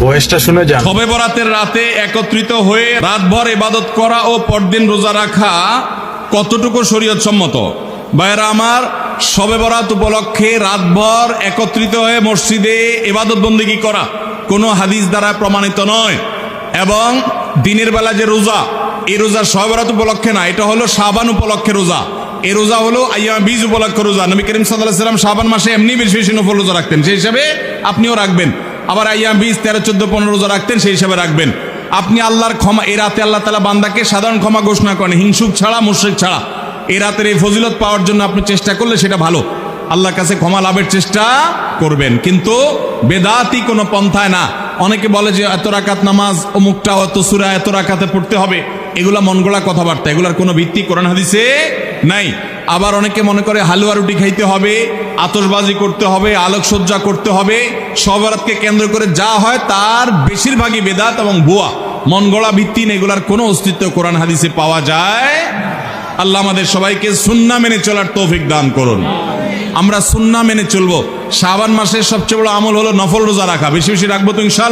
ভয়েসটা শুনে যান। শবে বরাতের রাতে একত্রিত হয়ে রাতভর ইবাদত করা ও পরদিন রোজা রাখা কতটুকু শরীয়ত সম্মত? ভাইরা আমার, শবে বরাত উপলক্ষে রাতভর একত্রিত হয়ে মসজিদে ইবাদত বন্দেগী করা কোনো হাদিস দ্বারা প্রমাণিত নয়। এবং দিনের বেলা যে রোজা, এই রোজা শবে বরাত উপলক্ষে না, এটা হলো শাবান উপলক্ষে রোজা। এই রোজা হলো আইয়াম বীজ উপলক্ষে রোজা। নবী করিম সাল্লাল্লাহু আলাইহি ওয়াসাল্লাম শাবান মাসে এমনি বেশি বেশি নফল রোজা রাখতেন, সেই হিসাবে আপনিও রাখবেন। আবার আইয়াম বীজ 13, 14, 15 রোজা রাখতেন, সেই হিসাবে রাখবেন। আপনি আল্লাহর ক্ষমা, এই রাতে আল্লাহ তাআলা বান্দাকে সাধারণ ক্ষমা ঘোষণা করেন, হিংসুক ছাড়া, মুশরিক ছাড়া। এই রাতের এই ফজিলত পাওয়ার জন্য আপনি চেষ্টা করলে সেটা ভালো, আল্লাহর কাছে ক্ষমা লাভের চেষ্টা করবেন, কিন্তু বেদাতি কোনো পন্থায় না। অনেকে বলে যে এত রাকাত নামাজ, অমুকটা অত সূরা এত রাকাতে পড়তে হবে, এগুলা মন গড়া কথাবার্তা, এগুলার কোনো ভিত্তি কোরআন হাদিসে নাই। আবার অনেকে মনে করে হালুয়া রুটি খাইতে হবে, আতশবাজি করতে হবে, আলোকসজ্জা করতে হবে। শবে বরাতকে কেন্দ্র করে যা হয় তার বেশিরভাগই বেদাত এবং ভুয়া, মন গড়া ভিত্তিহীন, এগুলার কোনো অস্তিত্ব কোরআন হাদিসে পাওয়া যায়। আল্লাহ আমাদের সবাইকে সুন্নাহ মেনে চলার তৌফিক দান করুন। আমরা সুন্নাহ মেনে চলবো। শাবান মাসের সবচেয়ে বড় আমল হলো নফল রোজা রাখা। বেশি বেশি রাখবো তো ইনশাআল্লাহ।